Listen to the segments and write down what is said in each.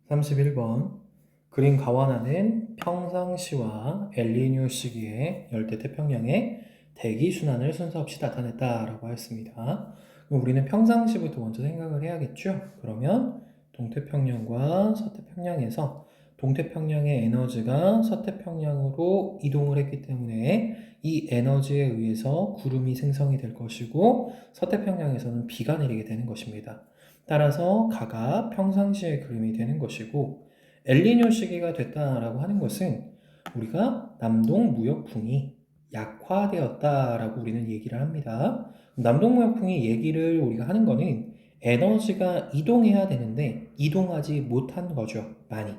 31번 그림 가완하는 평상시와 엘니뇨 시기의 열대 태평양의 대기 순환을 순서 없이 나타냈다라고 하였습니다. 그럼 우리는 평상시부터 먼저 생각을 해야겠죠? 그러면 동태평양과 서태평양에서 동태평양의 에너지가 서태평양으로 이동을 했기 때문에 이 에너지에 의해서 구름이 생성이 될 것이고 서태평양에서는 비가 내리게 되는 것입니다. 따라서 가가 평상시의 그림이 되는 것이고 엘니뇨 시기가 됐다라고 하는 것은 우리가 남동 무역풍이 약화되었다라고 우리는 얘기를 합니다. 남동 무역풍이 얘기를 우리가 하는 거는 에너지가 이동해야 되는데 이동하지 못한 거죠. 많이.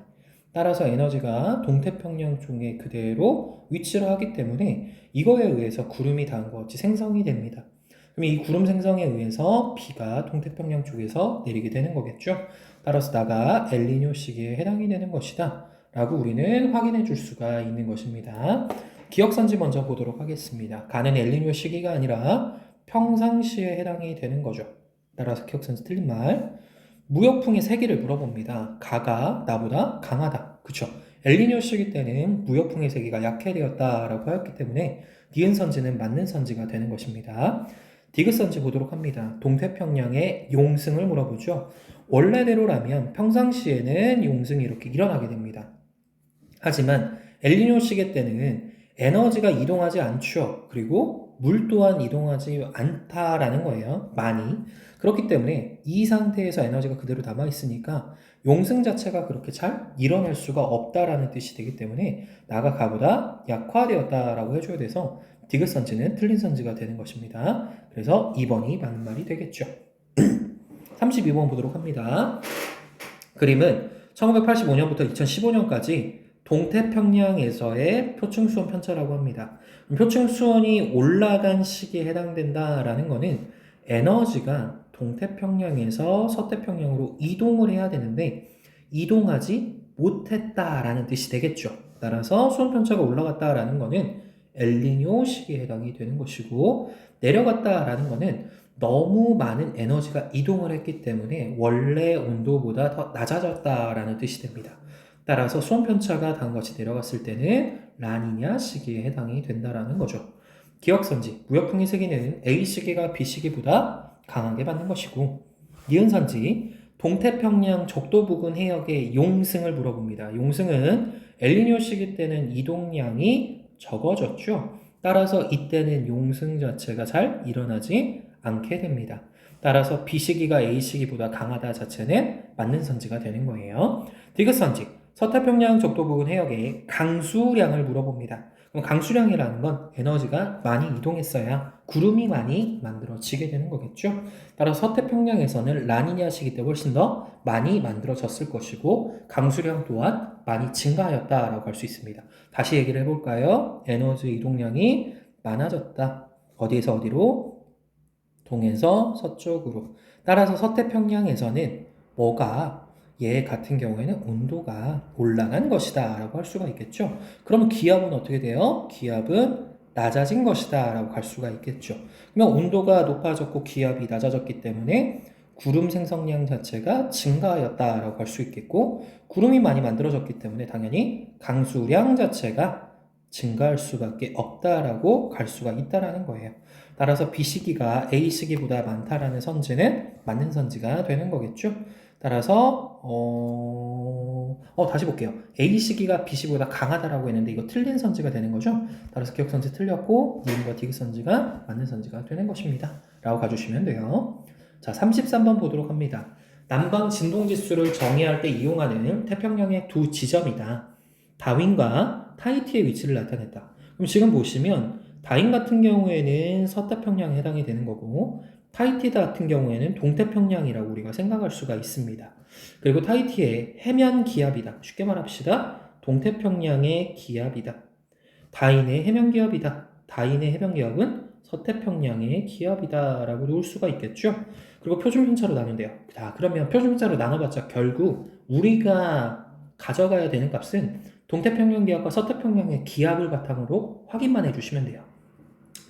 따라서 에너지가 동태평양 쪽에 그대로 위치를 하기 때문에 이거에 의해서 구름이 다음과 같이 생성이 됩니다. 그럼 이 구름 생성에 의해서 비가 동태평양 쪽에서 내리게 되는 거겠죠. 따라서 나가 엘니뇨 시기에 해당이 되는 것이다 라고 우리는 확인해 줄 수가 있는 것입니다. 기억선지 먼저 보도록 하겠습니다. 가는 엘니뇨 시기가 아니라 평상시에 해당이 되는 거죠. 따라서 기억선지 틀린 말. 무역풍의 세기를 물어봅니다. 가가 나보다 강하다. 그쵸? 엘니뇨 시기 때는 무역풍의 세기가 약해되었다라고 하였기 때문에 니은 선지는 맞는 선지가 되는 것입니다. 디귿선지 보도록 합니다. 동태평양의 용승을 물어보죠. 원래대로라면 평상시에는 용승이 이렇게 일어나게 됩니다. 하지만 엘니뇨 시기 때는 에너지가 이동하지 않죠. 그리고 물 또한 이동하지 않다라는 거예요. 많이. 그렇기 때문에 이 상태에서 에너지가 그대로 남아있으니까 용승 자체가 그렇게 잘 일어날 수가 없다라는 뜻이 되기 때문에 나가 가보다 약화되었다라고 해줘야 돼서 디귿 선지는 틀린 선지가 되는 것입니다. 그래서 2번이 맞는 말이 되겠죠. 32번 보도록 합니다. 그림은 1985년부터 2015년까지 동태평양에서의 표층수온 편차라고 합니다. 표층수온이 올라간 시기에 해당된다라는 것은 에너지가 동태평양에서 서태평양으로 이동을 해야 되는데 이동하지 못했다라는 뜻이 되겠죠. 따라서 수온 편차가 올라갔다라는 것은 엘니뇨 시기에 해당이 되는 것이고 내려갔다라는 것은 너무 많은 에너지가 이동을 했기 때문에 원래 온도보다 더 낮아졌다라는 뜻이 됩니다. 따라서 수온 편차가 다음과 같이 내려갔을 때는 라니냐 시기에 해당이 된다라는 거죠. 기억선지, 무역풍의 세기는 A 시기가 B 시기보다 강하게 받는 것이고 니은선지, 동태평양 적도 부근 해역의 용승을 물어봅니다. 용승은 엘니뇨 시기 때는 이동량이 적어졌죠. 따라서 이때는 용승 자체가 잘 일어나지 않게 됩니다. 따라서 B 시기가 A 시기보다 강하다 자체는 맞는 선지가 되는 거예요. 디귿 선지, 서태평양 적도 부근 해역의 강수량을 물어봅니다. 그럼 강수량이라는 건 에너지가 많이 이동했어야 구름이 많이 만들어지게 되는 거겠죠. 따라서 서태평양에서는 라니냐 시기 때 훨씬 더 많이 만들어졌을 것이고 강수량 또한 많이 증가하였다라고 할 수 있습니다. 다시 얘기를 해볼까요? 에너지 이동량이 많아졌다. 어디에서 어디로? 동에서 서쪽으로. 따라서 서태평양에서는 뭐가 얘 같은 경우에는 온도가 올라간 것이다 라고 할 수가 있겠죠. 그러면 기압은 어떻게 돼요? 기압은 낮아진 것이다 라고 할 수가 있겠죠. 그러면 온도가 높아졌고 기압이 낮아졌기 때문에 구름 생성량 자체가 증가하였다 라고 할 수 있겠고 구름이 많이 만들어졌기 때문에 당연히 강수량 자체가 증가할 수밖에 없다라고 갈 수가 있다라는 거예요. 따라서 B 시기가 A 시기보다 많다라는 선지는 맞는 선지가 되는 거겠죠. 따라서 다시 볼게요. A 시기가 B 시기보다 강하다라고 했는데 이거 틀린 선지가 되는 거죠. 따라서 기억 선지 틀렸고 니은과 디귿 선지가 맞는 선지가 되는 것입니다. 라고 가주시면 돼요. 자, 33번 보도록 합니다. 남방 진동지수를 정의할 때 이용하는 태평양의 두 지점이다. 다윈과 타히티의 위치를 나타냈다. 그럼 지금 보시면 다윈 같은 경우에는 서태평양에 해당이 되는 거고 타히티 같은 경우에는 동태평양이라고 우리가 생각할 수가 있습니다. 그리고 타히티의 해면 기압이다. 쉽게 말합시다. 동태평양의 기압이다. 다윈의 해면 기압이다. 다윈의 해면 기압은 서태평양의 기압이다 라고 놓을 수가 있겠죠. 그리고 표준편차로 나누면 돼요. 자, 그러면 표준편차로 나눠봤자 결국 우리가 가져가야 되는 값은 동태평양 기압과 서태평양의 기압을 바탕으로 확인만 해주시면 돼요.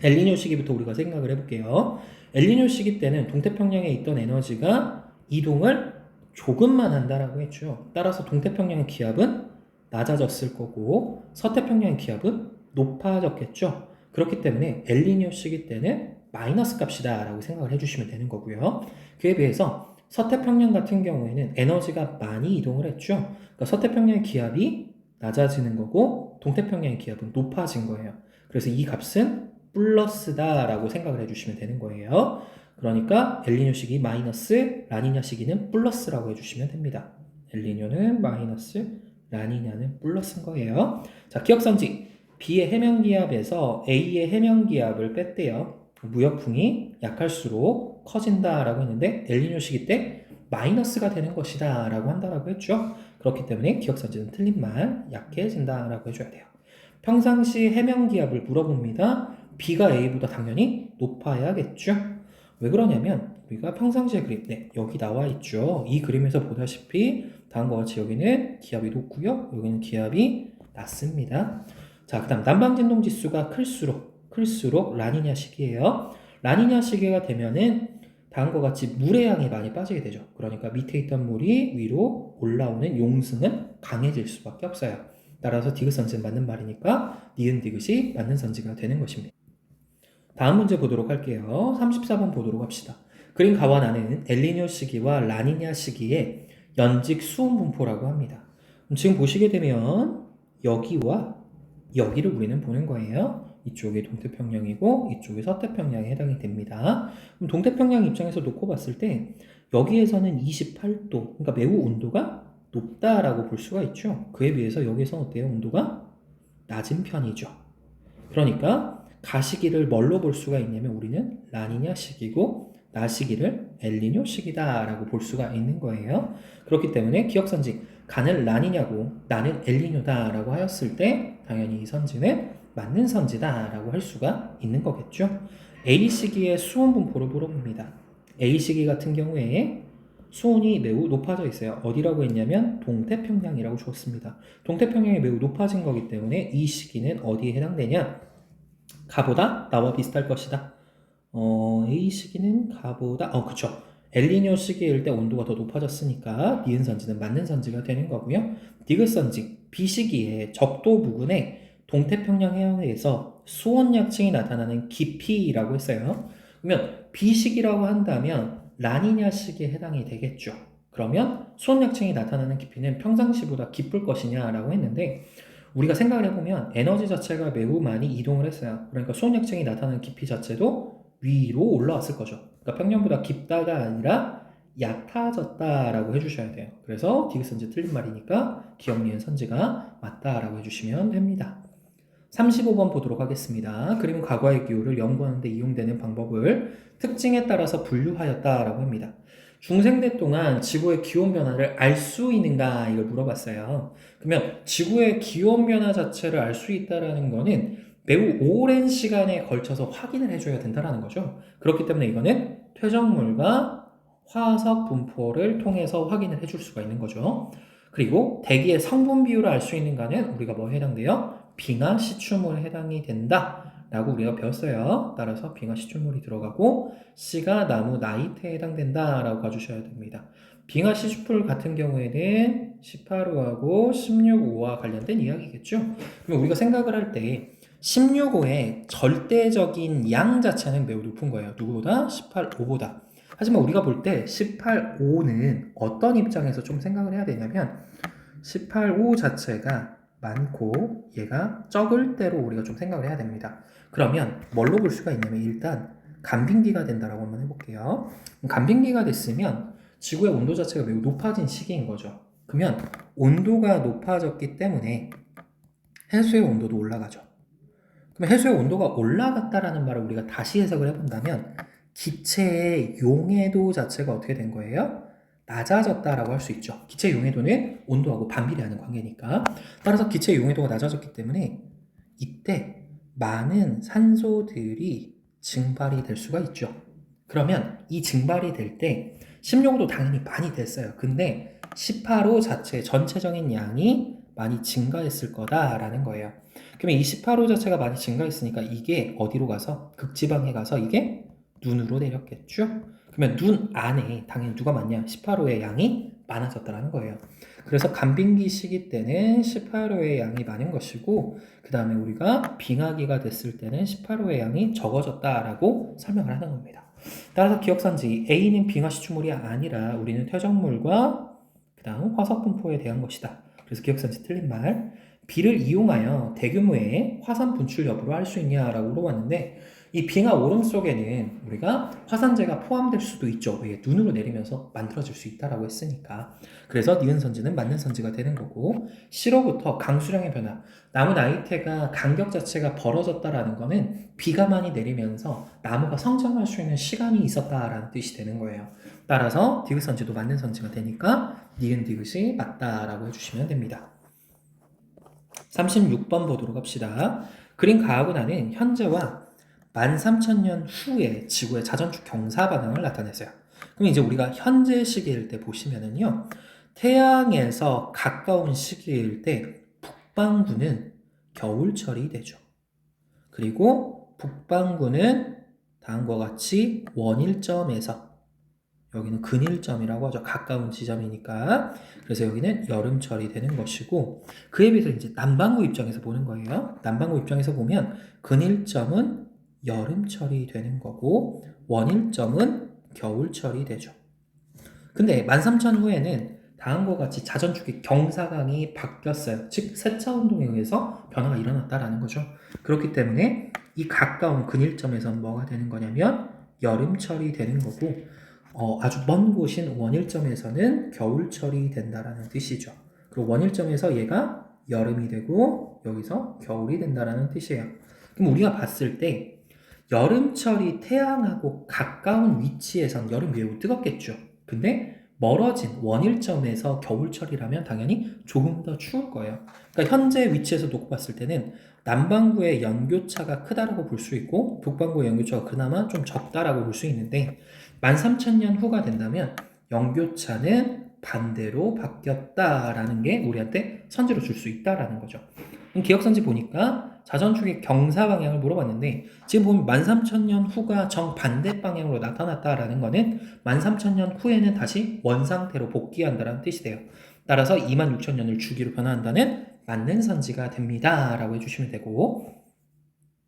엘니뇨 시기부터 우리가 생각을 해볼게요. 엘니뇨 시기 때는 동태평양에 있던 에너지가 이동을 조금만 한다라고 했죠. 따라서 동태평양의 기압은 낮아졌을 거고 서태평양의 기압은 높아졌겠죠. 그렇기 때문에 엘니뇨 시기 때는 마이너스 값이다 라고 생각을 해주시면 되는 거고요. 그에 비해서 서태평양 같은 경우에는 에너지가 많이 이동을 했죠. 그러니까 서태평양의 기압이 낮아지는 거고 동태평양의 기압은 높아진 거예요. 그래서 이 값은 플러스다 라고 생각을 해주시면 되는 거예요. 그러니까 엘니뇨 시기 마이너스, 라니냐 시기는 플러스라고 해주시면 됩니다. 엘니뇨는 마이너스, 라니냐는 플러스인 거예요. 자, 기억선지. B의 해면기압에서 A의 해면기압을 뺐대요. 무역풍이 약할수록 커진다라고 했는데 엘니뇨 시기 때 마이너스가 되는 것이다 라고 한다라고 했죠. 그렇기 때문에 기억선지는 틀린 말, 약해진다 라고 해줘야 돼요. 평상시 해면기압을 물어봅니다. B가 A보다 당연히 높아야겠죠. 왜 그러냐면 우리가 평상시의 그림, 네, 여기 나와 있죠. 이 그림에서 보다시피 다음과 같이 여기는 기압이 높고요. 여기는 기압이 낮습니다. 자, 그 다음 난방진동 지수가 클수록 라니냐 시기예요. 라니냐 시기가 되면은 다음과 같이 물의 양이 많이 빠지게 되죠. 그러니까 밑에 있던 물이 위로 올라오는 용승은 강해질 수밖에 없어요. 따라서 디귿 선지는 맞는 말이니까 니은 디귿이 맞는 선지가 되는 것입니다. 다음 문제 보도록 할게요. 34번 보도록 합시다. 그림 가완하는 엘니뇨 시기와 라니냐 시기의 연직 수온 분포라고 합니다. 지금 보시게 되면 여기와 여기를 우리는 보는 거예요. 이쪽이 동태평양이고 이쪽이 서태평양에 해당이 됩니다. 그럼 동태평양 입장에서 놓고 봤을 때 여기에서는 28도, 그러니까 매우 온도가 높다라고 볼 수가 있죠. 그에 비해서 여기서 어때요? 온도가 낮은 편이죠. 그러니까 가시기를 뭘로 볼 수가 있냐면 우리는 라니냐 시기고 나시기를 엘니뇨 시기다라고 볼 수가 있는 거예요. 그렇기 때문에 기억선지 가는 라니냐고 나는 엘니뇨다라고 하였을 때 당연히 이 선지는 맞는 선지다라고 할 수가 있는 거겠죠. A 시기의 수온 분포를 물어봅니다. A 시기 같은 경우에 수온이 매우 높아져 있어요. 어디라고 했냐면 동태평양이라고 주었습니다. 동태평양이 매우 높아진 거기 때문에 이 시기는 어디에 해당되냐? 가보다 나와 비슷할 것이다. A 시기는 가보다 그쵸. 엘니뇨 시기일 때 온도가 더 높아졌으니까 니은 선지는 맞는 선지가 되는 거고요. 디귿 선지 B 시기에 적도 부근에 동태평양 해역에서 수온 약층이 나타나는 깊이라고 했어요. 그러면 B 시기라고 한다면 라니냐 시기에 해당이 되겠죠. 그러면 수온 약층이 나타나는 깊이는 평상시보다 깊을 것이냐라고 했는데 우리가 생각을 해보면 에너지 자체가 매우 많이 이동을 했어요. 그러니까 수온 약층이 나타나는 깊이 자체도 위로 올라왔을 거죠. 그러니까 평년보다 깊다가 아니라 얕아졌다라고 해주셔야 돼요. 그래서 디귿 선지 틀린 말이니까 기억 니은 선지가 맞다라고 해주시면 됩니다. 35번 보도록 하겠습니다. 그림은 과거의 기후를 연구하는 데 이용되는 방법을 특징에 따라서 분류하였다라고 합니다. 중생대 동안 지구의 기온 변화를 알 수 있는가 이걸 물어봤어요. 그러면 지구의 기온 변화 자체를 알 수 있다라는 거는 매우 오랜 시간에 걸쳐서 확인을 해줘야 된다라는 거죠. 그렇기 때문에 이거는 퇴적물과 화석 분포를 통해서 확인을 해줄 수가 있는 거죠. 그리고 대기의 성분 비율을 알 수 있는가는 우리가 뭐에 해당돼요? 빙하 시추물에 해당이 된다 라고 우리가 배웠어요. 따라서 빙하 시추물이 들어가고 C가 나무 나이트에 해당된다 라고 가주셔야 됩니다. 빙하 시추물 같은 경우에는 18호하고 16호와 관련된 이야기겠죠. 그럼 우리가 생각을 할 때 16호의 절대적인 양 자체는 매우 높은 거예요. 누구보다? 18호보다. 하지만 우리가 볼 때 18호는 어떤 입장에서 좀 생각을 해야 되냐면 18호 자체가 많고 얘가 적을 때로 우리가 좀 생각을 해야 됩니다. 그러면 뭘로 볼 수가 있냐면 일단 간빙기가 된다라고 한번 해볼게요. 간빙기가 됐으면 지구의 온도 자체가 매우 높아진 시기인 거죠. 그러면 온도가 높아졌기 때문에 해수의 온도도 올라가죠. 그럼 해수의 온도가 올라갔다라는 말을 우리가 다시 해석을 해본다면 기체의 용해도 자체가 어떻게 된 거예요? 낮아졌다라고 할 수 있죠. 기체 용해도는 온도하고 반비례하는 관계니까. 따라서 기체 용해도가 낮아졌기 때문에 이때 많은 산소들이 증발이 될 수가 있죠. 그러면 이 증발이 될 때 16호도 당연히 많이 됐어요. 근데 18호 자체 전체적인 양이 많이 증가했을 거다라는 거예요. 그러면 이 18호 자체가 많이 증가했으니까 이게 어디로 가서 극지방에 가서 이게 눈으로 내렸겠죠. 그러면 눈 안에 당연히 누가 많냐? 18호의 양이 많아졌다라는 거예요. 그래서 간빙기 시기 때는 18호의 양이 많은 것이고 그 다음에 우리가 빙하기가 됐을 때는 18호의 양이 적어졌다라고 설명을 하는 겁니다. 따라서 기억선지 A는 빙하 시추물이 아니라 우리는 퇴적물과 그 다음 화석 분포에 대한 것이다. 그래서 기억선지 틀린 말. B를 이용하여 대규모의 화산 분출 여부를 알 수 있냐라고 물어봤는데 이 빙하 오름 속에는 우리가 화산재가 포함될 수도 있죠. 왜? 눈으로 내리면서 만들어질 수 있다라고 했으니까. 그래서 니은 선지는 맞는 선지가 되는 거고 시로부터 강수량의 변화. 나무 나이테가 간격 자체가 벌어졌다라는 거는 비가 많이 내리면서 나무가 성장할 수 있는 시간이 있었다라는 뜻이 되는 거예요. 따라서 디귿 선지도 맞는 선지가 되니까 니은 디귿이 맞다라고 해주시면 됩니다. 36번 보도록 합시다. 그림 가하고 나는 현재와 13,000년 후에 지구의 자전축 경사 방향을 나타내세요. 그럼 이제 우리가 현재 시기일 때 보시면은요, 태양에서 가까운 시기일 때 북반구는 겨울철이 되죠. 그리고 북반구는 다음과 같이 원일점에서 여기는 근일점이라고 하죠. 가까운 지점이니까. 그래서 여기는 여름철이 되는 것이고 그에 비해서 이제 남반구 입장에서 보는 거예요. 남반구 입장에서 보면 근일점은 여름철이 되는 거고 원일점은 겨울철이 되죠. 근데 13,000 후에는 다음과 같이 자전축의 경사강이 바뀌었어요. 즉 세차운동에 의해서 변화가 일어났다라는 거죠. 그렇기 때문에 이 가까운 근일점에서는 뭐가 되는 거냐면 여름철이 되는 거고 아주 먼 곳인 원일점에서는 겨울철이 된다라는 뜻이죠. 그리고 원일점에서 얘가 여름이 되고 여기서 겨울이 된다라는 뜻이에요. 그럼 우리가 봤을 때 여름철이 태양하고 가까운 위치에선 여름 매우 뜨겁겠죠. 근데 멀어진 원일점에서 겨울철이라면 당연히 조금 더 추울 거예요. 그러니까 현재 위치에서 놓고 봤을 때는 남반구의 연교차가 크다라고 볼 수 있고 북반구의 연교차가 그나마 좀 적다라고 볼 수 있는데 13,000년 후가 된다면 연교차는 반대로 바뀌었다라는 게 우리한테 선지로 줄 수 있다라는 거죠. 그럼 기억선지 보니까 자전축의 경사 방향을 물어봤는데 지금 보면 13,000년 후가 정반대 방향으로 나타났다라는 거는 13,000년 후에는 다시 원상태로 복귀한다는 뜻이 돼요. 따라서 26,000년을 주기로 변화한다는 맞는 선지가 됩니다. 라고 해주시면 되고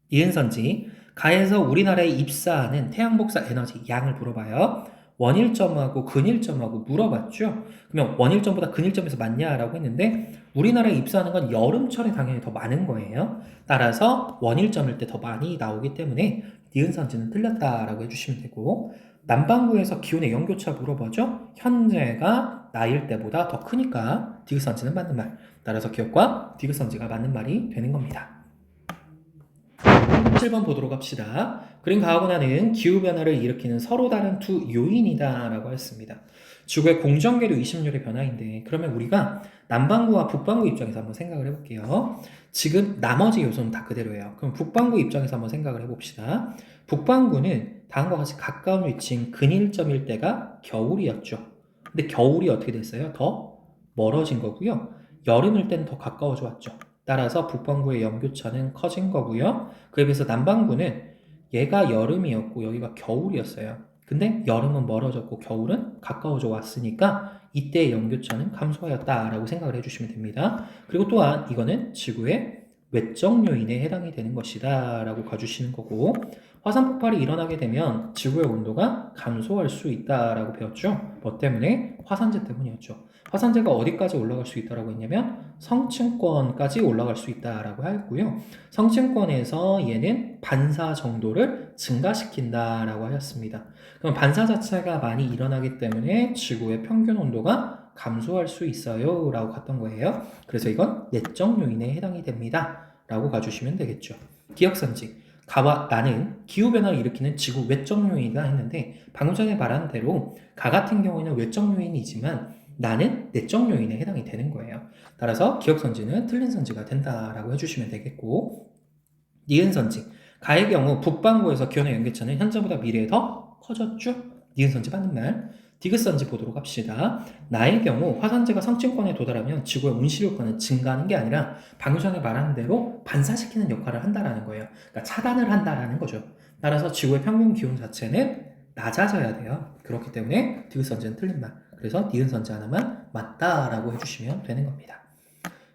이은 선지 가에서 우리나라에 입사하는 태양복사 에너지 양을 물어봐요. 원일점하고 근일점하고 물어봤죠. 그러면 원일점보다 근일점에서 많냐라고 했는데 우리나라에 입사하는 건 여름철에 당연히 더 많은 거예요. 따라서 원일점일 때 더 많이 나오기 때문에 니은 선지는 틀렸다라고 해주시면 되고 남반구에서 기온의 연교차 물어보죠. 현재가 나일 때보다 더 크니까 디귿 선지는 맞는 말. 따라서 기억과 디귿 선지가 맞는 말이 되는 겁니다. 7번 보도록 합시다. 그림 가하고나는 기후변화를 일으키는 서로 다른 두 요인이다 라고 했습니다. 지구의 공전계류 20률의 변화인데 그러면 우리가 남반구와 북반구 입장에서 한번 생각을 해볼게요. 지금 나머지 요소는 다 그대로예요. 그럼 북반구 입장에서 한번 생각을 해봅시다. 북반구는 다음과 같이 가까운 위치인 근일점일 때가 겨울이었죠. 근데 겨울이 어떻게 됐어요? 더 멀어진 거고요. 여름일 때는 더 가까워져 왔죠. 따라서 북반구의 연교차는 커진 거고요. 그에 비해서 남반구는 얘가 여름이었고 여기가 겨울이었어요. 근데 여름은 멀어졌고 겨울은 가까워져 왔으니까 이때의 연교차는 감소하였다라고 생각을 해주시면 됩니다. 그리고 또한 이거는 지구의 외적 요인에 해당이 되는 것이다 라고 봐주시는 거고 화산 폭발이 일어나게 되면 지구의 온도가 감소할 수 있다라고 배웠죠. 뭐 때문에? 화산재 때문이었죠. 화산재가 어디까지 올라갈 수 있다라고 했냐면 성층권까지 올라갈 수 있다라고 했고요. 성층권에서 얘는 반사 정도를 증가시킨다라고 하였습니다. 그럼 반사 자체가 많이 일어나기 때문에 지구의 평균 온도가 감소할 수 있어요 라고 갔던 거예요. 그래서 이건 내적 요인에 해당이 됩니다 라고 가주시면 되겠죠. 기억선지 가와 나는 기후변화를 일으키는 지구 외적 요인이다 했는데 방금 전에 말한 대로 가 같은 경우에는 외적 요인이지만 나는 내적 요인에 해당이 되는 거예요. 따라서 기억선지는 틀린 선지가 된다라고 해주시면 되겠고 니은 선지 가의 경우 북반구에서 기온의 연계차는 현재보다 미래에 더 커졌죠? 니은 선지 맞는 말. 디귿 선지 보도록 합시다. 나의 경우 화산재가 성층권에 도달하면 지구의 온실 효과는 증가하는 게 아니라 방금 전에 말한 대로 반사시키는 역할을 한다라는 거예요. 그러니까 차단을 한다라는 거죠. 따라서 지구의 평균 기온 자체는 낮아져야 돼요. 그렇기 때문에 디귿 선지는 틀린 말. 그래서 니은 선지 하나만 맞다라고 해주시면 되는 겁니다.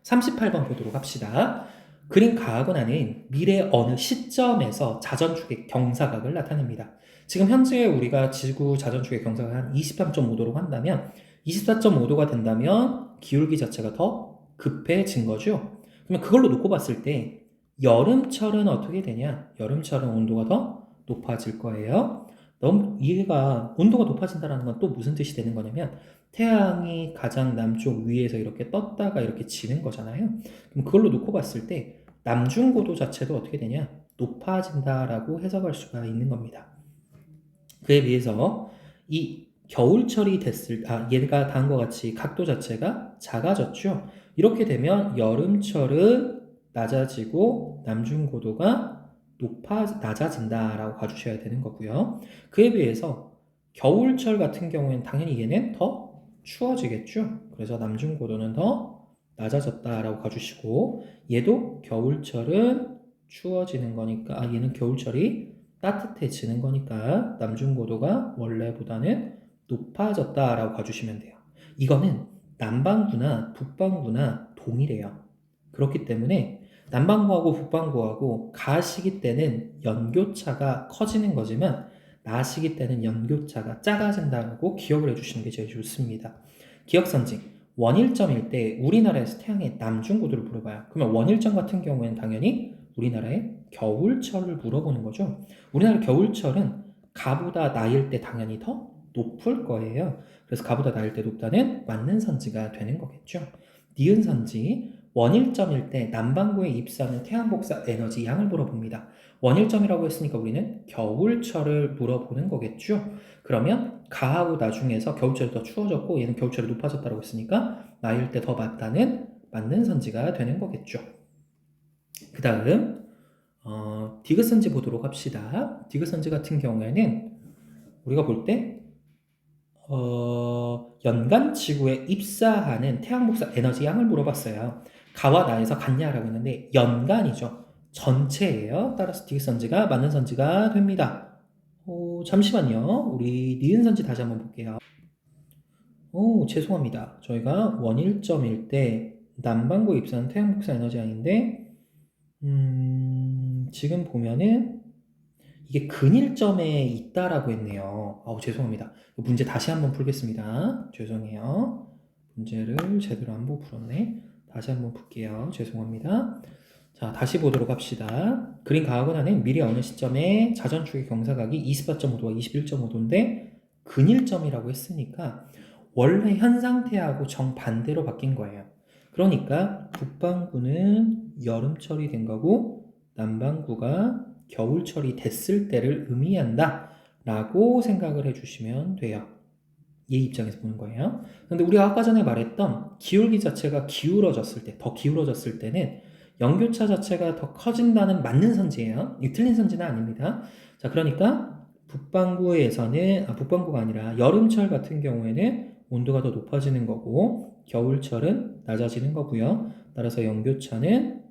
38번 보도록 합시다. 그린 가하거나는 미래 어느 시점에서 자전축의 경사각을 나타냅니다. 지금 현재 우리가 지구 자전축의 경사가 한 23.5도로 한다면 24.5도가 된다면 기울기 자체가 더 급해진 거죠. 그러면 그걸로 놓고 봤을 때 여름철은 어떻게 되냐? 여름철은 온도가 더 높아질 거예요. 너무 이해가 온도가 높아진다는 건 또 무슨 뜻이 되는 거냐면 태양이 가장 남쪽 위에서 이렇게 떴다가 이렇게 지는 거잖아요. 그럼 그걸로 놓고 봤을 때 남중고도 자체도 어떻게 되냐? 높아진다라고 해석할 수가 있는 겁니다. 그에 비해서 이 겨울철이 얘가 다음과 같이 각도 자체가 작아졌죠. 이렇게 되면 여름철은 낮아지고 남중고도가 낮아진다라고 봐주셔야 되는 거고요. 그에 비해서 겨울철 같은 경우에는 당연히 얘는 더 추워지겠죠. 그래서 남중고도는 더 낮아졌다라고 봐주시고 얘도 겨울철은 추워지는 거니까 얘는 겨울철이 따뜻해지는 거니까 남중고도가 원래보다는 높아졌다라고 봐주시면 돼요. 이거는 남반구나 북반구나 동일해요. 그렇기 때문에 남반구하고 북반구하고 가시기 때는 연교차가 커지는 거지만 나시기 때는 연교차가 작아진다고 기억을 해주시는 게 제일 좋습니다. 기억선징 원일점일 때 우리나라에서 태양의 남중고도를 물어봐요. 그러면 원일점 같은 경우에는 당연히 우리나라의 겨울철을 물어보는 거죠. 우리나라 겨울철은 가보다 나일 때 당연히 더 높을 거예요. 그래서 가보다 나일 때 높다는 맞는 선지가 되는 거겠죠. 니은 선지 원일점일 때 남반구에 입사하는 태양 복사 에너지 양을 물어봅니다. 원일점이라고 했으니까 우리는 겨울철을 물어보는 거겠죠. 그러면 가하고 나중에서 겨울철이 더 추워졌고 얘는 겨울철이 높아졌다고 했으니까 나일 때 더 맞다는 맞는 선지가 되는 거겠죠. 그 다음 디귿선지 보도록 합시다. 디귿선지 같은 경우에는 우리가 볼 때 연간 지구에 입사하는 태양 복사 에너지 양을 물어봤어요. 가와 나에서 같냐라고 했는데 연간이죠. 전체예요. 따라서 디귿선지가 맞는 선지가 됩니다. 잠시만요. 우리 니은 선지 다시 한번 볼게요. 죄송합니다. 저희가 원일점일 때 남반구에 입사하는 태양 복사 에너지 양인데 지금 보면은 이게 근일점에 있다라고 했네요. 죄송합니다. 문제 다시 한번 풀겠습니다. 죄송해요. 문제를 제대로 안 보고 풀었네. 다시 한번 풀게요. 죄송합니다. 자, 다시 보도록 합시다. 그린 가하거나는 미리 어느 시점에 자전축의 경사각이 24.5도와 21.5도인데 근일점이라고 했으니까 원래 현 상태하고 정반대로 바뀐 거예요. 그러니까 북반구는 여름철이 된 거고 남반구가 겨울철이 됐을 때를 의미한다 라고 생각을 해주시면 돼요. 얘 입장에서 보는 거예요. 근데 우리가 아까 전에 말했던 기울기 자체가 기울어졌을 때, 더 기울어졌을 때는 연교차 자체가 더 커진다는 맞는 선지예요. 이 틀린 선지는 아닙니다. 자, 그러니까 북반구가 아니라 여름철 같은 경우에는 온도가 더 높아지는 거고 겨울철은 낮아지는 거고요. 따라서 연교차는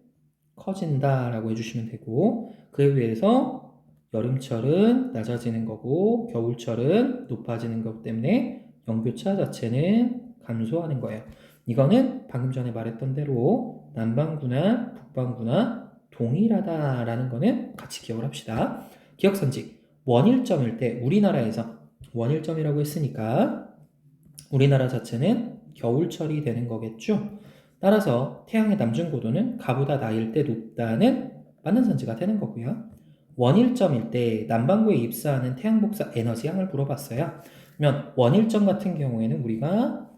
커진다라고 해주시면 되고 그에 비해서 여름철은 낮아지는 거고 겨울철은 높아지는 것 때문에 연교차 자체는 감소하는 거예요. 이거는 방금 전에 말했던 대로 남반구나 북반구나 동일하다라는 거는 같이 기억을 합시다. 기억선지 원일점일 때 우리나라에서 원일점이라고 했으니까 우리나라 자체는 겨울철이 되는 거겠죠. 따라서 태양의 남중고도는 가보다 나일 때 높다는 맞는 선지가 되는 거고요. 원일점일 때 남반구에 입사하는 태양 복사 에너지 양을 물어봤어요. 그러면 원일점 같은 경우에는 우리가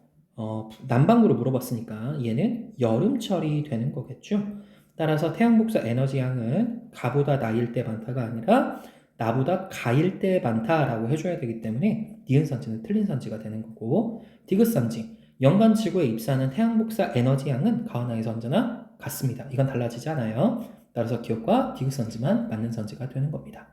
남반구를 물어봤으니까 얘는 여름철이 되는 거겠죠. 따라서 태양 복사 에너지 양은 가보다 나일 때 많다가 아니라 나보다 가일 때 많다라고 해줘야 되기 때문에 니은 선지는 틀린 선지가 되는 거고 디귿 선지 연간 지구에 입사하는 태양 복사 에너지 양은 가와 나에서 언제나 같습니다. 이건 달라지지 않아요. 따라서 기억과 디귿 선지만 맞는 선지가 되는 겁니다.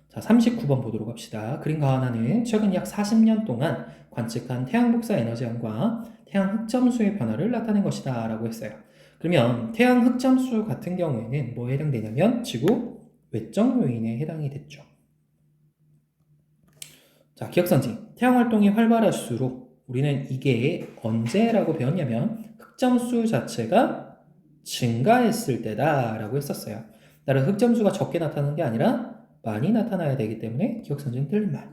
자, 39번 보도록 합시다. 그린 가와나는 최근 약 40년 동안 관측한 태양 복사 에너지 양과 태양 흑점수의 변화를 나타낸 것이다 라고 했어요. 그러면 태양 흑점수 같은 경우에는 뭐에 해당되냐면 지구 외적 요인에 해당이 됐죠. 자, 기억선지 태양 활동이 활발할수록 우리는 이게 언제라고 배웠냐면 흑점수 자체가 증가했을 때다라고 했었어요. 따라서 흑점수가 적게 나타나는 게 아니라 많이 나타나야 되기 때문에 기억선지는 틀린 말.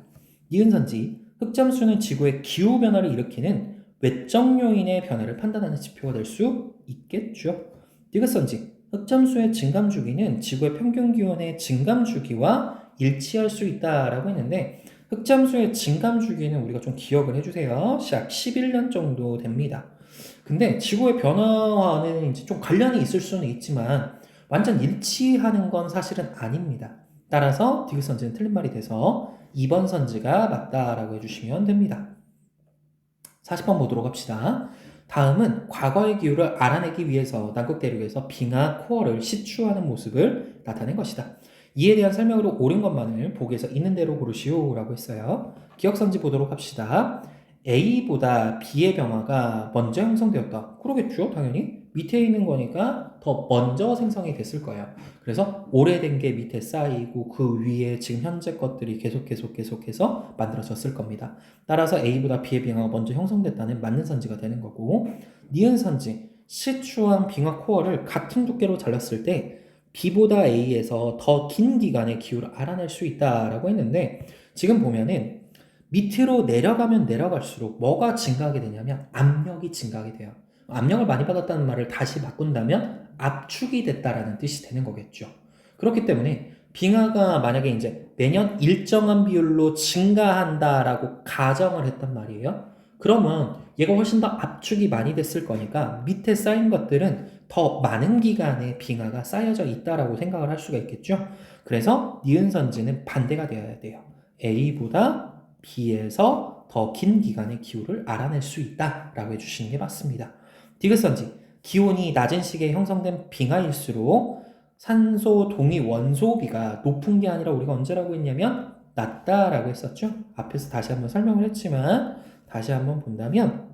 니은선지, 흑점수는 지구의 기후 변화를 일으키는 외적 요인의 변화를 판단하는 지표가 될 수 있겠죠. 디귿선지, 흑점수의 증감 주기는 지구의 평균 기온의 증감 주기와 일치할 수 있다라고 했는데 흑점수의 증감 주기는 우리가 좀 기억을 해주세요. 약 11년 정도 됩니다. 근데 지구의 변화와는 이제 좀 관련이 있을 수는 있지만 완전 일치하는 건 사실은 아닙니다. 따라서 디귿선지는 틀린 말이 돼서 2번 선지가 맞다라고 해주시면 됩니다. 40번 보도록 합시다. 다음은 과거의 기후를 알아내기 위해서 남극 대륙에서 빙하 코어를 시추하는 모습을 나타낸 것이다. 이에 대한 설명으로 옳은 것만을 보기에서 있는 대로 고르시오 라고 했어요. 기억선지 보도록 합시다. A보다 B의 변화가 먼저 형성되었다. 그러겠죠, 당연히. 밑에 있는 거니까 더 먼저 생성이 됐을 거예요. 그래서 오래된 게 밑에 쌓이고 그 위에 지금 현재 것들이 계속해서 만들어졌을 겁니다. 따라서 A보다 B의 빙하가 먼저 형성됐다는 맞는 선지가 되는 거고, 니은 선지, 시추한 빙하 코어를 같은 두께로 잘랐을 때 B보다 A에서 더 긴 기간의 기후를 알아낼 수 있다라고 했는데 지금 보면은 밑으로 내려가면 내려갈수록 뭐가 증가하게 되냐면 압력이 증가하게 돼요. 압력을 많이 받았다는 말을 다시 바꾼다면 압축이 됐다라는 뜻이 되는 거겠죠. 그렇기 때문에 빙하가 만약에 이제 매년 일정한 비율로 증가한다라고 가정을 했단 말이에요. 그러면 얘가 훨씬 더 압축이 많이 됐을 거니까 밑에 쌓인 것들은 더 많은 기간의 빙하가 쌓여져 있다라고 생각을 할 수가 있겠죠. 그래서 니은선지는 반대가 되어야 돼요. A보다 B에서 더 긴 기간의 기후를 알아낼 수 있다라고 해주시는 게 맞습니다. 디귿선지, 기온이 낮은 시기에 형성된 빙하일수록 산소 동위 원소비가 높은 게 아니라 우리가 언제라고 했냐면 낮다라고 했었죠. 앞에서 다시 한번 설명을 했지만 다시 한번 본다면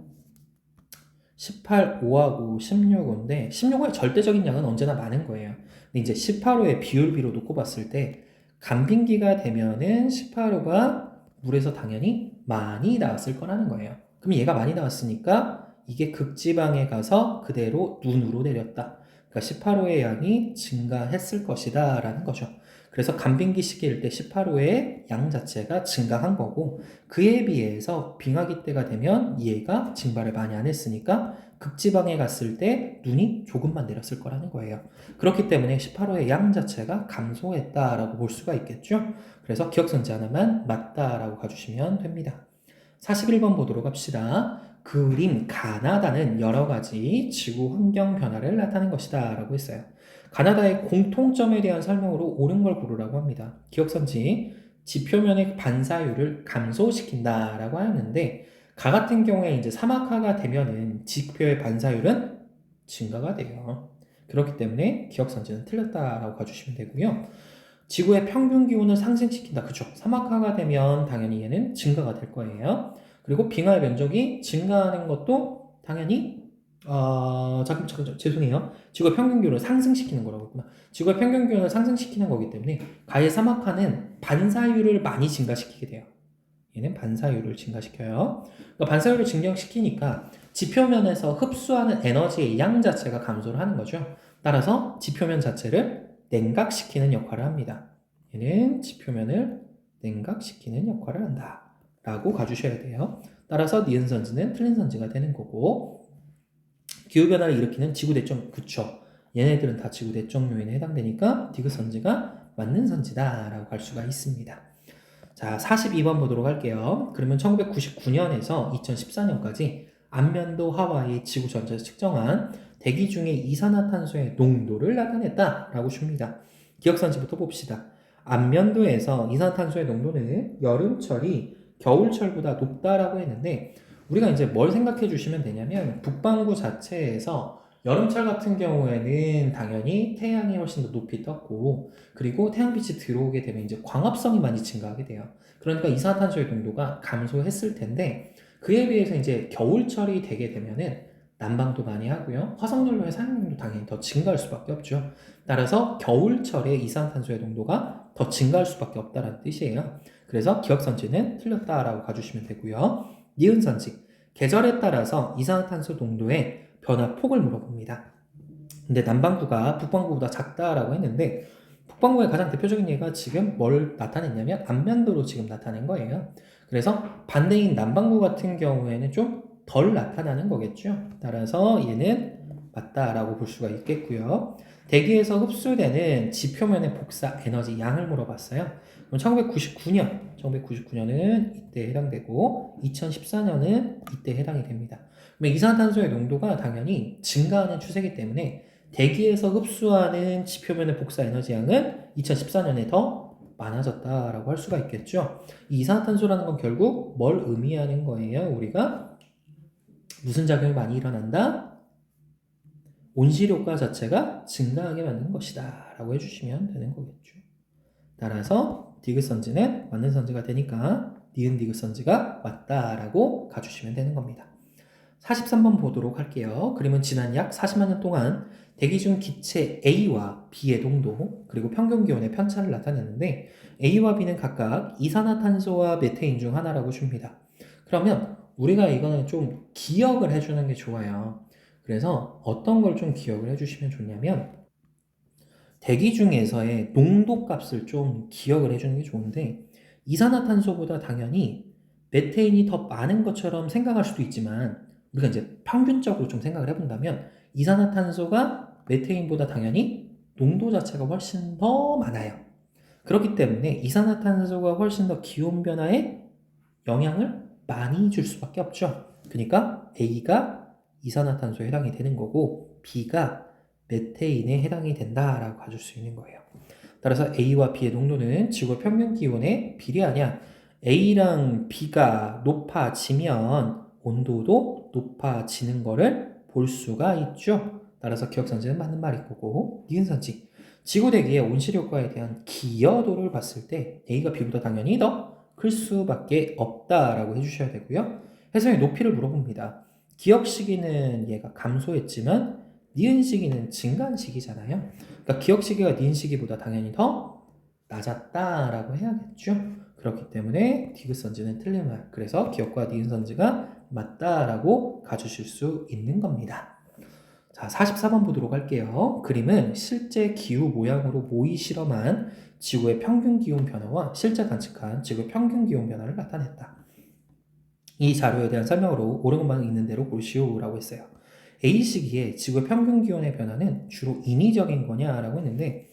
18, 5하고 16호인데 16호의 절대적인 양은 언제나 많은 거예요. 근데 이제 18호의 비율비로 놓고 봤을 때 간빙기가 되면은 18호가 물에서 당연히 많이 나왔을 거라는 거예요. 그럼 얘가 많이 나왔으니까 이게 극지방에 가서 그대로 눈으로 내렸다. 그러니까 18호의 양이 증가했을 것이다 라는 거죠. 그래서 간빙기 시기일 때 18호의 양 자체가 증가한 거고 그에 비해서 빙하기 때가 되면 얘가 증발을 많이 안 했으니까 극지방에 갔을 때 눈이 조금만 내렸을 거라는 거예요. 그렇기 때문에 18호의 양 자체가 감소했다라고 볼 수가 있겠죠. 그래서 기억선지 하나만 맞다라고 가주시면 됩니다. 41번 보도록 합시다. 그림 가나다는 여러 가지 지구 환경 변화를 나타낸 것이다 라고 했어요. 가나다의 공통점에 대한 설명으로 옳은 걸 고르라고 합니다. 기억선지, 지표면의 반사율을 감소시킨다 라고 하였는데 가 같은 경우에 이제 사막화가 되면은 지표의 반사율은 증가가 돼요. 그렇기 때문에 기억선지는 틀렸다라고 가주시면 되고요. 지구의 평균 기온을 상승시킨다. 그쵸? 사막화가 되면 당연히 얘는 증가가 될 거예요. 그리고 빙하의 면적이 증가하는 것도 당연히 잠깐 죄송해요. 지구의 평균 기온을 상승시키는 거라고 했구나. 지구의 평균 기온을 상승시키는 거기 때문에 가의 사막화는 반사율을 많이 증가시키게 돼요. 얘는 반사율을 증가시켜요. 그러니까 반사율을 증가시키니까 지표면에서 흡수하는 에너지의 양 자체가 감소를 하는 거죠. 따라서 지표면 자체를 냉각시키는 역할을 합니다. 얘는 지표면을 냉각시키는 역할을 한다. 라고 가주셔야 돼요. 따라서 니은 선지는 틀린 선지가 되는 거고 기후변화를 일으키는 지구대적 그쵸. 얘네들은 다 지구대적 요인에 해당되니까 디귿 선지가 맞는 선지다 라고 할 수가 있습니다. 자, 42번 보도록 할게요. 그러면 1999년에서 2014년까지 안면도 하와이 지구 전체에서 측정한 대기 중의 이산화탄소의 농도를 나타냈다라고 줍니다. 기억선지부터 봅시다. 안면도에서 이산화탄소의 농도는 여름철이 겨울철보다 높다라고 했는데 우리가 이제 뭘 생각해 주시면 되냐면 북반구 자체에서 여름철 같은 경우에는 당연히 태양이 훨씬 더 높이 떴고 그리고 태양빛이 들어오게 되면 이제 광합성이 많이 증가하게 돼요. 그러니까 이산화탄소의 농도가 감소했을 텐데 그에 비해서 이제 겨울철이 되게 되면은 난방도 많이 하고요. 화석연료의 사용량도 당연히 더 증가할 수밖에 없죠. 따라서 겨울철에 이산화탄소의 농도가 더 증가할 수밖에 없다는 뜻이에요. 그래서 기억선지는 틀렸다라고 가주시면 되고요. 니은선지, 계절에 따라서 이산화탄소 농도의 변화폭을 물어봅니다. 근데 남반구가 북반구보다 작다라고 했는데 북반구의 가장 대표적인 예가 지금 뭘 나타냈냐면 안면도로 지금 나타낸 거예요. 그래서 반대인 남반구 같은 경우에는 좀 덜 나타나는 거겠죠. 따라서 얘는 맞다라고 볼 수가 있겠고요. 대기에서 흡수되는 지표면의 복사 에너지 양을 물어봤어요. 그럼 1999년은 이때 해당되고 2014년은 이때 해당이 됩니다. 그럼 이산화탄소의 농도가 당연히 증가하는 추세이기 때문에 대기에서 흡수하는 지표면의 복사 에너지 양은 2014년에 더 많아졌다라고 할 수가 있겠죠. 이 이산화탄소라는 건 결국 뭘 의미하는 거예요? 우리가 무슨 작용이 많이 일어난다? 온실효과 자체가 증가하게 만드는 것이다 라고 해주시면 되는 거겠죠. 따라서 디귿선지는 맞는 선지가 되니까 니은 디귿선지가 맞다라고 가주시면 되는 겁니다. 43번 보도록 할게요. 그림은 지난 약 40만 년 동안 대기 중 기체 A와 B의 농도 그리고 평균 기온의 편차를 나타내는데 A와 B는 각각 이산화탄소와 메테인 중 하나라고 줍니다. 그러면 우리가 이거는 좀 기억을 해주는 게 좋아요. 그래서 어떤 걸 좀 기억을 해주시면 좋냐면 대기 중에서의 농도 값을 좀 기억을 해주는 게 좋은데 이산화탄소보다 당연히 메테인이 더 많은 것처럼 생각할 수도 있지만 우리가 이제 평균적으로 좀 생각을 해본다면 이산화탄소가 메테인보다 당연히 농도 자체가 훨씬 더 많아요. 그렇기 때문에 이산화탄소가 훨씬 더 기온 변화에 영향을 많이 줄 수밖에 없죠. 그러니까 A가 이산화탄소에 해당이 되는 거고 B가 메테인에 해당이 된다라고 가줄 수 있는 거예요. 따라서 A와 B의 농도는 지구 평균 기온에 비례하냐? A랑 B가 높아지면 온도도 높아지는 거를 볼 수가 있죠. 따라서 기억선지는 맞는 말일 거고 니은선지 지구 대기의 온실 효과에 대한 기여도를 봤을 때 A가 B보다 당연히 더 클 수밖에 없다라고 해주셔야 되고요. 해성의 높이를 물어봅니다. 기억 시기는 얘가 감소했지만 니은 시기는 증가한 시기잖아요. 그러니까 기억 시기가 니은 시기보다 당연히 더 낮았다라고 해야겠죠. 그렇기 때문에 디귿선지는 틀린 말. 그래서 기억과 니은선지가 맞다라고 가주실 수 있는 겁니다. 자, 44번 보도록 할게요. 그림은 실제 기후 모양으로 모의 실험한 지구의 평균 기온 변화와 실제 관측한 지구의 평균 기온 변화를 나타냈다. 이 자료에 대한 설명으로 옳은 것만 있는 대로 보시오라고 했어요. A 시기에 지구의 평균 기온의 변화는 주로 인위적인 거냐라고 했는데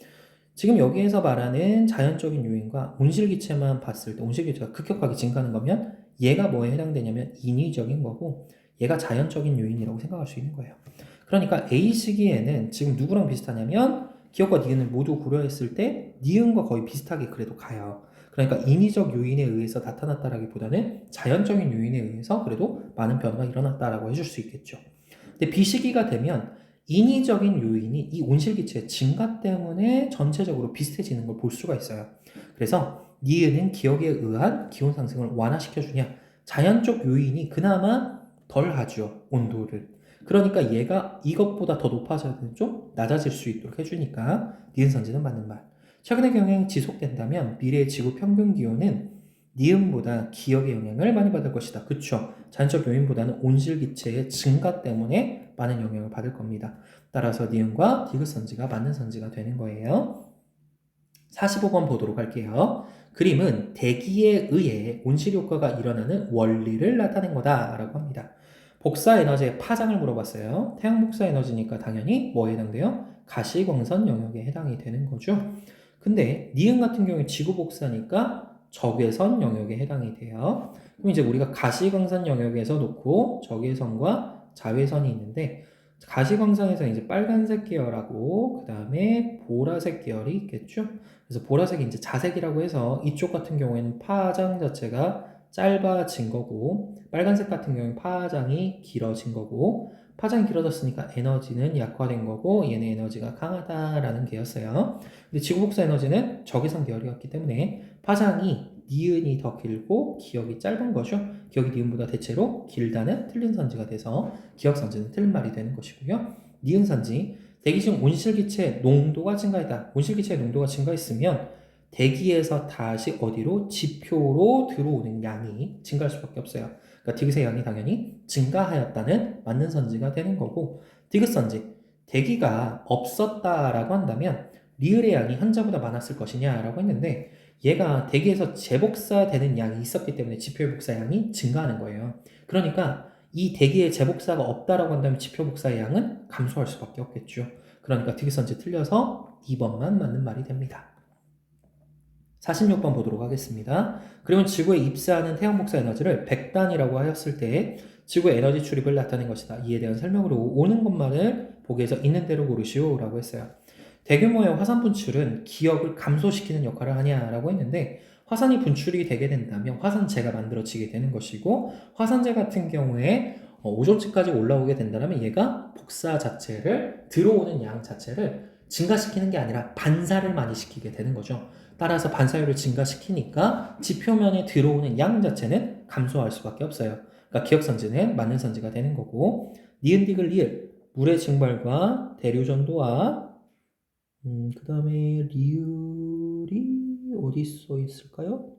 지금 여기에서 말하는 자연적인 요인과 온실기체만 봤을 때 온실기체가 급격하게 증가하는 거면 얘가 뭐에 해당되냐면 인위적인 거고 얘가 자연적인 요인이라고 생각할 수 있는 거예요. 그러니까 A 시기에는 지금 누구랑 비슷하냐면 기억과 니은을 모두 고려했을 때 니은과 거의 비슷하게 그래도 가요. 그러니까 인위적 요인에 의해서 나타났다라기보다는 자연적인 요인에 의해서 그래도 많은 변화가 일어났다라고 해줄 수 있겠죠. 근데 B 시기가 되면 인위적인 요인이 이 온실기체의 증가 때문에 전체적으로 비슷해지는 걸 볼 수가 있어요. 그래서 니은은 기억에 의한 기온 상승을 완화시켜주냐 자연적 요인이 그나마 덜 하죠. 온도를. 그러니까 얘가 이것보다 더 높아져야 되는 좀 낮아질 수 있도록 해주니까 니은 선지는 맞는 말. 최근의 경향이 지속된다면 미래의 지구 평균 기온은 니은보다 기억의 영향을 많이 받을 것이다. 그쵸? 자연적 요인보다는 온실기체의 증가 때문에 많은 영향을 받을 겁니다. 따라서 니은과 디귿선지가 맞는 선지가 되는 거예요. 45번 보도록 할게요. 그림은 대기에 의해 온실효과가 일어나는 원리를 나타낸 거다라고 합니다. 복사 에너지의 파장을 물어봤어요. 태양 복사 에너지니까 당연히 뭐에 해당돼요? 가시광선 영역에 해당이 되는 거죠. 근데 니은 같은 경우에 지구 복사니까 적외선 영역에 해당이 돼요. 그럼 이제 우리가 가시광선 영역에서 놓고 적외선과 자외선이 있는데 가시광선에서 이제 빨간색 계열하고 그 다음에 보라색 계열이 있겠죠. 그래서 보라색이 이제 자색이라고 해서 이쪽 같은 경우에는 파장 자체가 짧아진 거고 빨간색 같은 경우는 파장이 길어진 거고 파장이 길어졌으니까 에너지는 약화된 거고 얘네 에너지가 강하다라는 게였어요. 근데 지구복사 에너지는 적외선 계열이었기 때문에 파장이 니은이 더 길고 기억이 짧은 거죠. 기억이 니은보다 대체로 길다는 틀린 선지가 돼서 기억 선지는 틀린 말이 되는 것이고요. 니은 선지 대기 중 온실기체 농도가 증가했다. 온실기체의 농도가 증가했으면 대기에서 다시 어디로 지표로 들어오는 양이 증가할 수밖에 없어요. 그러니까 디귿의 양이 당연히 증가하였다는 맞는 선지가 되는 거고, 디귿 선지, 대기가 없었다라고 한다면 리을의 양이 현재보다 많았을 것이냐라고 했는데, 얘가 대기에서 재복사되는 양이 있었기 때문에 지표의 복사 양이 증가하는 거예요. 그러니까 이 대기에 재복사가 없다라고 한다면 지표 복사의 양은 감소할 수밖에 없겠죠. 그러니까 디귿 선지 틀려서 2번만 맞는 말이 됩니다. 46번 보도록 하겠습니다. 그리고 지구에 입사하는 태양 복사 에너지를 100단이라고 하였을 때 지구의 에너지 출입을 나타낸 것이다. 이에 대한 설명으로 오는 것만을 보기에서 있는 대로 고르시오 라고 했어요. 대규모의 화산 분출은 기억을 감소시키는 역할을 하냐라고 했는데, 화산이 분출이 되게 된다면 화산재가 만들어지게 되는 것이고, 화산재 같은 경우에 오존층까지 올라오게 된다면 얘가 복사 자체를, 들어오는 양 자체를 증가시키는 게 아니라 반사를 많이 시키게 되는 거죠. 따라서 반사율을 증가시키니까 지표면에 들어오는 양 자체는 감소할 수밖에 없어요. 그러니까 기억선지는 맞는 선지가 되는 거고, 니은 디귿 리을, 물의 증발과 대류 전도와 그 다음에 리을이 어디 써 있을까요?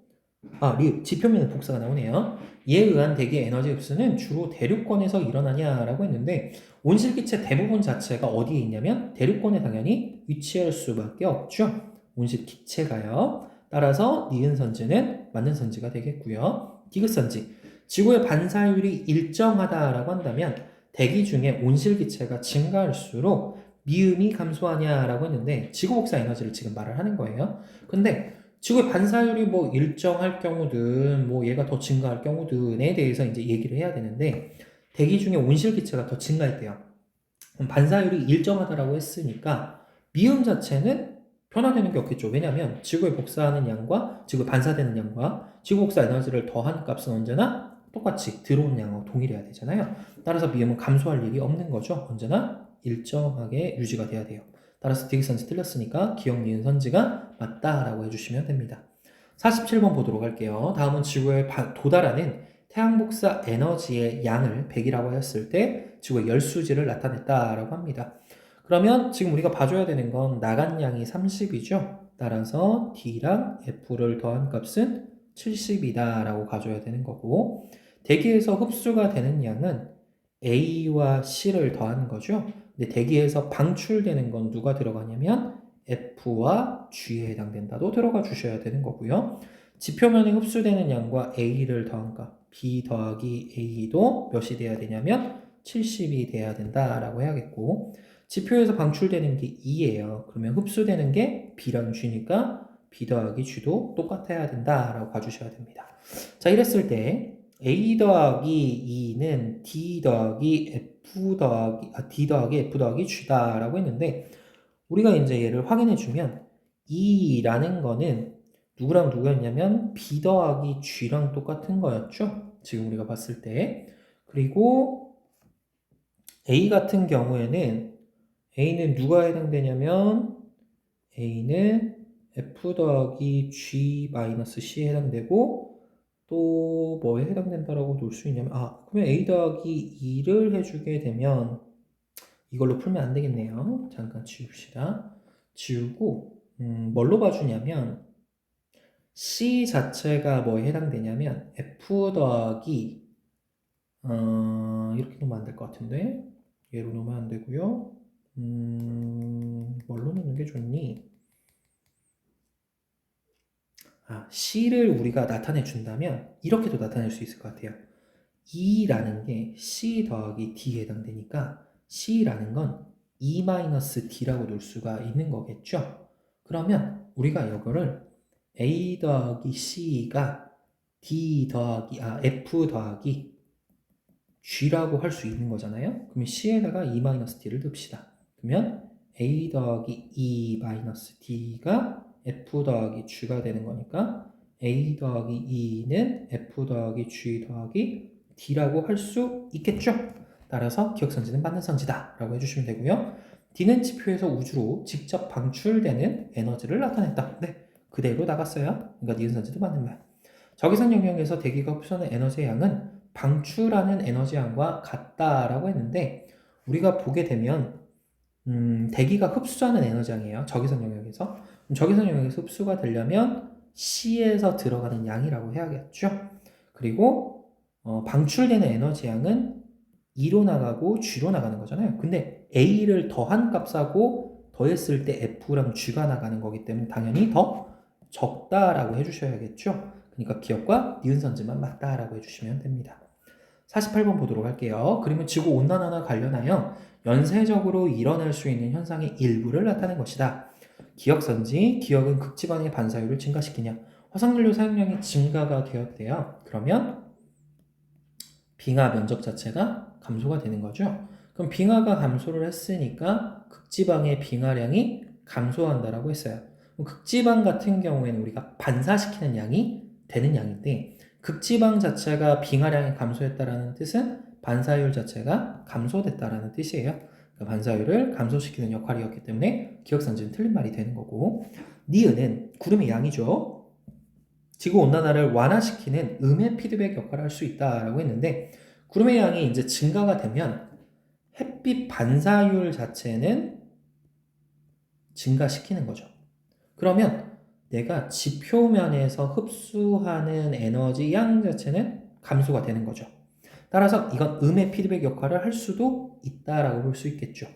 리을, 지표면에 복사가 나오네요. 이에 의한 대기의 에너지 흡수는 주로 대륙권에서 일어나냐라고 했는데, 온실기체 대부분 자체가 어디에 있냐면 대륙권에 당연히 위치할 수밖에 없죠. 온실기체가요. 따라서 니은 선지는 맞는 선지가 되겠고요. 디귿 선지, 지구의 반사율이 일정하다라고 한다면 대기 중에 온실기체가 증가할수록 미음이 감소하냐라고 했는데, 지구 복사 에너지를 지금 말을 하는 거예요. 근데 지구의 반사율이 뭐 일정할 경우든 뭐 얘가 더 증가할 경우든에 대해서 이제 얘기를 해야 되는데, 대기 중에 온실기체가 더 증가했대요. 그럼 반사율이 일정하다라고 했으니까 미음 자체는 변화되는 게 없겠죠. 왜냐하면 지구에 복사하는 양과 지구에 반사되는 양과 지구 복사 에너지를 더한 값은 언제나 똑같이 들어오는 양하고 동일해야 되잖아요. 따라서 미음은 감소할 일이 없는 거죠. 언제나 일정하게 유지가 돼야 돼요. 따라서 디귿 선지 틀렸으니까 기억 니은 선지가 맞다라고 해주시면 됩니다. 47번 보도록 할게요. 다음은 지구에 도달하는 태양 복사 에너지의 양을 100이라고 했을 때 지구의 열수지를 나타냈다라고 합니다. 그러면 지금 우리가 봐줘야 되는 건 나간 양이 30이죠. 따라서 D랑 F를 더한 값은 70이다 라고 가져야 되는 거고, 대기에서 흡수가 되는 양은 A와 C를 더하는 거죠. 근데 대기에서 방출되는 건 누가 들어가냐면 F와 G에 해당된다도 들어가 주셔야 되는 거고요. 지표면에 흡수되는 양과 A를 더한 값, B 더하기 A도 몇이 돼야 되냐면 70이 돼야 된다라고 해야겠고, 지표에서 방출되는 게 2예요. 그러면 흡수되는 게 B랑 G니까 B 더하기 G도 똑같아야 된다라고 봐주셔야 됩니다. 자, 이랬을 때 A 더하기 2는 D 더하기 D 더하기 F 더하기 G다라고 했는데, 우리가 이제 얘를 확인해 주면 2라는 거는 누구랑 누구였냐면 B 더하기 G랑 똑같은 거였죠. 지금 우리가 봤을 때. 그리고 A 같은 경우에는 A는 누가 해당되냐면 A는 F 더하기 G 마이너스 C에 해당되고, 또 뭐에 해당된다라고 놓을 수 있냐면 그러면 A 더하기 2를 해주게 되면 이걸로 풀면 안 되겠네요. 잠깐 지웁시다. 지우고 뭘로 봐주냐면 C 자체가 뭐에 해당되냐면 F 더하기 이렇게 놓으면 안 될 것 같은데, 얘로 놓으면 안 되고요. 뭘로 놓는 게 좋니? C를 우리가 나타내 준다면 이렇게도 나타낼 수 있을 것 같아요. 2라는 게 C 더하기 D에 해당되니까 C라는 건 E-D라고 놓을 수가 있는 거겠죠. 그러면 우리가 이거를 A 더하기 C가 F 더하기 G라고 할 수 있는 거잖아요. 그러면 C에다가 E-D를 듭시다. 그러면 A 더하기 E-D가 F 더하기 G가 되는 거니까 A 더하기 2는 F 더하기 G 더하기 D라고 할 수 있겠죠. 따라서 기억선지는 맞는 선지다 라고 해주시면 되고요. D는 지표에서 우주로 직접 방출되는 에너지를 나타냈다. 네, 그대로 나갔어요. 그러니까 니은 선지도 맞는 말. 적외선 영역에서 대기가 흡수하는 에너지의 양은 방출하는 에너지 양과 같다라고 했는데, 우리가 보게 되면 대기가 흡수하는 에너지 양이에요. 적외선 영역에서. 적외선 영역에서 흡수가 되려면 C에서 들어가는 양이라고 해야겠죠. 그리고 방출되는 에너지 양은 E로 나가고 G로 나가는 거잖아요. 근데 A를 더한 값하고 더했을 때 F랑 G가 나가는 거기 때문에 당연히 더 적다라고 해주셔야겠죠. 그러니까 기억과 니은선지만 맞다라고 해주시면 됩니다. 48번 보도록 할게요. 그림은 지구온난화와 관련하여 연쇄적으로 일어날 수 있는 현상의 일부를 나타낸 것이다. 기억선지, 기억은 극지방의 반사율을 증가시키냐. 화석연료 사용량의 증가가 기억돼요. 그러면 빙하 면적 자체가 감소가 되는 거죠. 그럼 빙하가 감소를 했으니까 극지방의 빙하량이 감소한다라고 했어요. 극지방 같은 경우에는 우리가 반사시키는 양이 되는 양인데 극지방 자체가 빙하량이 감소했다라는 뜻은 반사율 자체가 감소됐다라는 뜻이에요. 그러니까 반사율을 감소시키는 역할이었기 때문에 기억선지는 틀린 말이 되는 거고 니은은 구름의 양이죠. 지구온난화를 완화시키는 음의 피드백 역할을 할 수 있다라고 했는데 구름의 양이 이제 증가가 되면 햇빛 반사율 자체는 증가시키는 거죠. 그러면 내가 지표면에서 흡수하는 에너지 양 자체는 감소가 되는 거죠. 따라서 이건 음의 피드백 역할을 할 수도 있다라고 볼 수 있겠죠.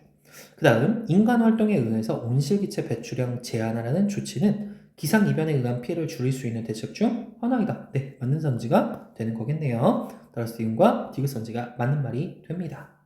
그 다음 인간 활동에 의해서 온실기체 배출량 제한하라는 조치는 기상이변에 의한 피해를 줄일 수 있는 대책 중 하나이다. 네, 맞는 선지가 되는 거겠네요. 따라서 니은과 디귿 선지가 맞는 말이 됩니다.